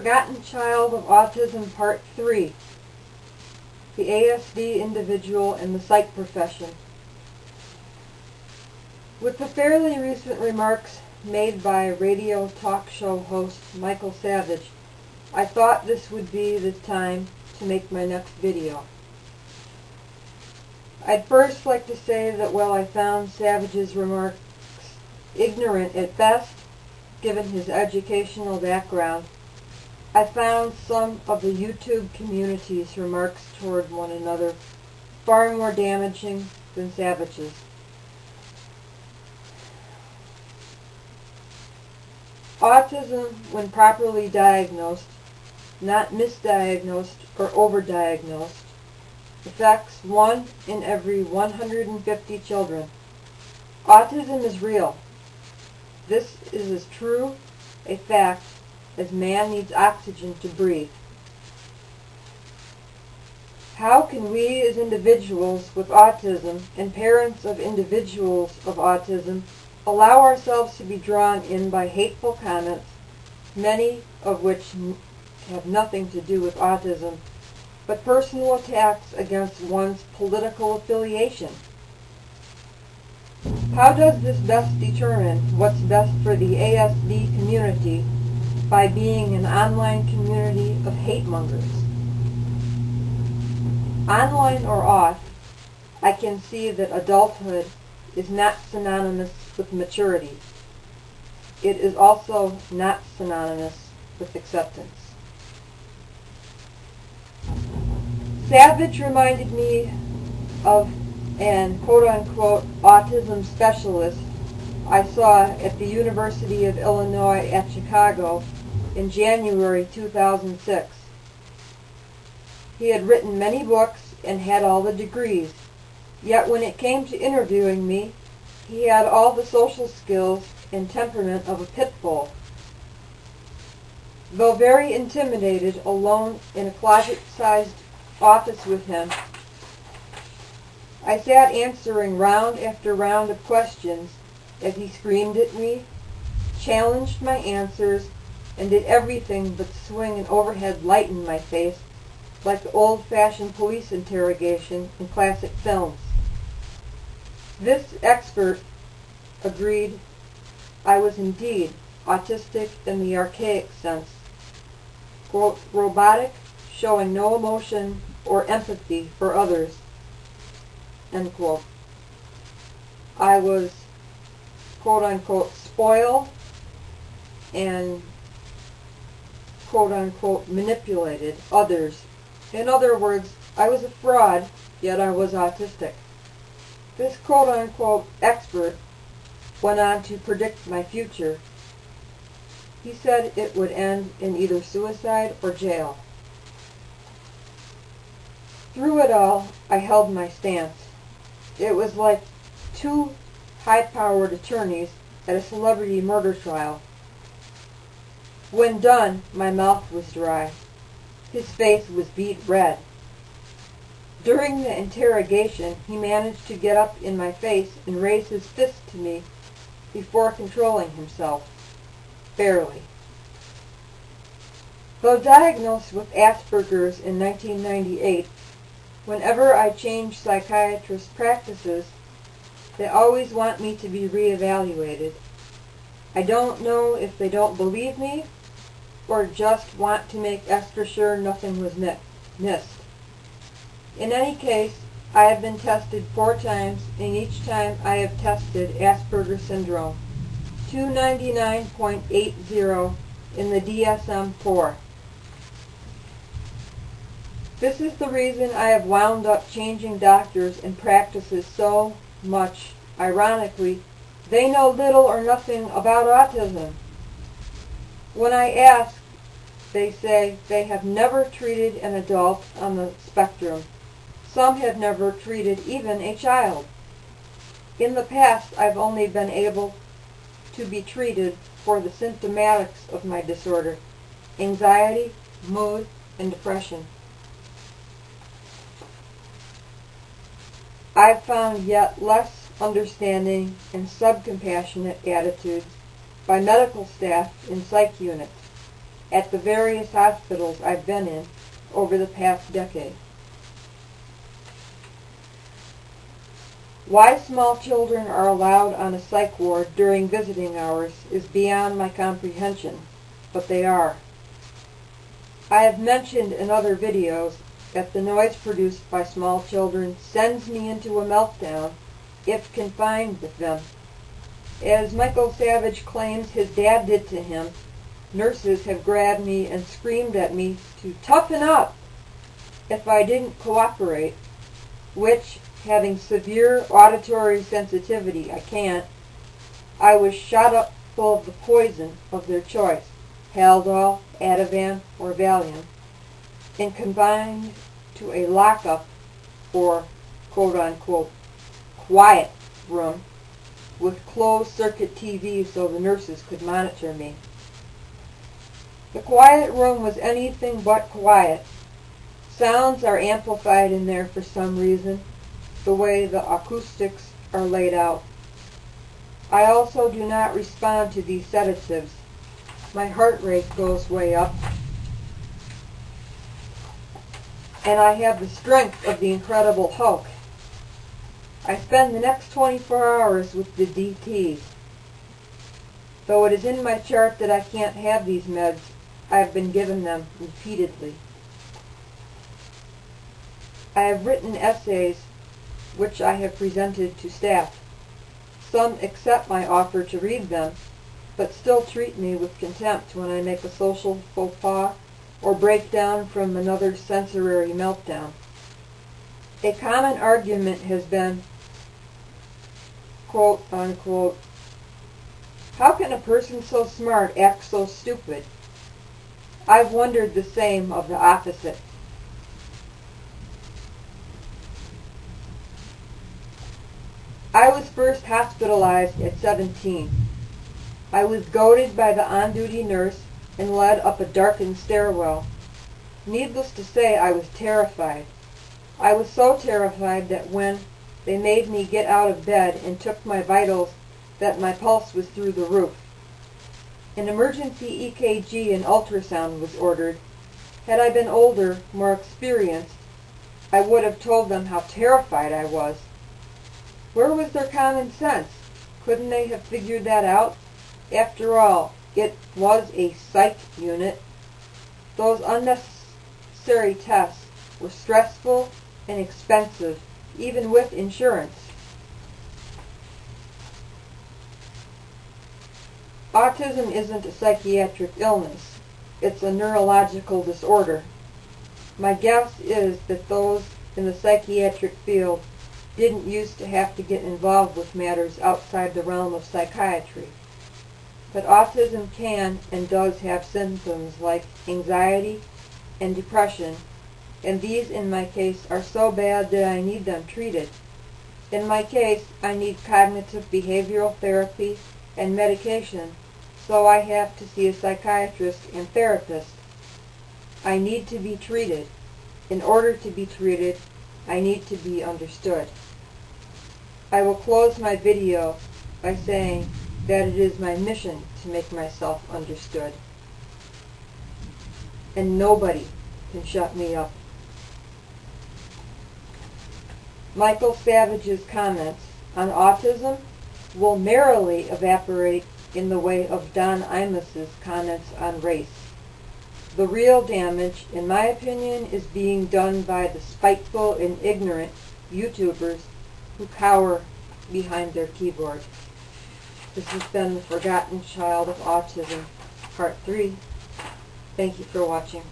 Forgotten Child of Autism Part 3, the ASD Individual and the Psych Profession. With the fairly recent remarks made by radio talk show host Michael+Savage, I thought this would be the time to make my next video. I'd first like to say that while I found Savage's remarks ignorant at best, given his educational background, I found some of the YouTube community's remarks toward one another far more damaging than Savage's. Autism, when properly diagnosed, not misdiagnosed or overdiagnosed, affects 1 in every 150 children. Autism is real. This is as true a fact as man needs oxygen to breathe. How can we as individuals with autism and parents of individuals of autism allow ourselves to be drawn in by hateful comments, many of which have nothing to do with autism, but personal attacks against one's political affiliation? How does this best determine what's best for the ASD community by being an online community of hate mongers? Online or off, I can see that adulthood is not synonymous with maturity. It is also not synonymous with acceptance. Savage reminded me of an quote-unquote autism specialist I saw at the University of Illinois at Chicago in January 2006. He had written many books and had all the degrees, yet when it came to interviewing me, he had all the social skills and temperament of a pit bull. Though very intimidated alone in a closet-sized office with him, I sat answering round after round of questions as he screamed at me, challenged my answers, and did everything but swing an overhead light in my face like the old-fashioned police interrogation in classic films. This expert agreed I was indeed autistic in the archaic sense, quote, robotic, showing no emotion or empathy for others, end quote. I was, quote-unquote, spoiled and, quote-unquote, manipulated others. In other words, I was a fraud, yet I was autistic. This quote-unquote expert went on to predict my future. He said it would end in either suicide or jail. Through it all, I held my stance. It was like two high-powered attorneys at a celebrity murder trial. When done, my mouth was dry. His face was beet red. During the interrogation, he managed to get up in my face and raise his fist to me before controlling himself. Barely. Though diagnosed with Asperger's in 1998, whenever I change psychiatrist practices, they always want me to be reevaluated. I don't know if they don't believe me or just want to make extra sure nothing was missed. In any case, I have been tested 4 times, and each time I have tested Asperger syndrome, 299.80 in the DSM-4. This is the reason I have wound up changing doctors and practices so much. Ironically, they know little or nothing about autism. When I ask, they say they have never treated an adult on the spectrum. Some have never treated even a child. In the past, I've only been able to be treated for the symptomatics of my disorder: anxiety, mood, and depression. I've found yet less understanding and subcompassionate attitudes by medical staff in psych units. at the various hospitals I've been in over the past decade. Why small children are allowed on a psych ward during visiting hours is beyond my comprehension, but they are. I have mentioned in other videos that the noise produced by small children sends me into a meltdown if confined with them. As Michael+Savage claims his dad did to him, nurses have grabbed me and screamed at me to toughen up if I didn't cooperate, which, having severe auditory sensitivity, I can't. I was shot up full of the poison of their choice, Haldol, Ativan, or Valium, and confined to a lockup or quote-unquote quiet room with closed-circuit TV so the nurses could monitor me. The quiet room was anything but quiet. Sounds are amplified in there for some reason, the way the acoustics are laid out. I also do not respond to these sedatives. My heart rate goes way up, and I have the strength of the Incredible Hulk. I spend the next 24 hours with the DTs. Though it is in my chart that I can't have these meds, I have been given them repeatedly. I have written essays which I have presented to staff. Some accept my offer to read them, but still treat me with contempt when I make a social faux pas or break down from another sensory meltdown. A common argument has been, quote unquote, how can a person so smart act so stupid? I've wondered the same of the opposite. I was first hospitalized at 17. I was goaded by the on-duty nurse and led up a darkened stairwell. Needless to say, I was terrified. I was so terrified that when they made me get out of bed and took my vitals, that my pulse was through the roof. An emergency EKG and ultrasound was ordered. Had I been older, more experienced, I would have told them how terrified I was. Where was their common sense? Couldn't they have figured that out? After all, it was a psych unit. Those unnecessary tests were stressful and expensive, even with insurance. Autism isn't a psychiatric illness. It's a neurological disorder. My guess is that those in the psychiatric field didn't used to have to get involved with matters outside the realm of psychiatry. But autism can and does have symptoms like anxiety and depression, and these in my case are so bad that I need them treated. In my case, I need cognitive behavioral therapy and medication, so I have to see a psychiatrist and therapist. I need to be treated. In order to be treated, I need to be understood. I will close my video by saying that it is my mission to make myself understood. And nobody can shut me up. Michael+Savage's comments on autism will merrily evaporate in the way of Don Imus's comments on race. The real damage, in my opinion, is being done by the spiteful and ignorant YouTubers who cower behind their keyboard. This has been The Forgotten Child of Autism, Part 3. Thank you for watching.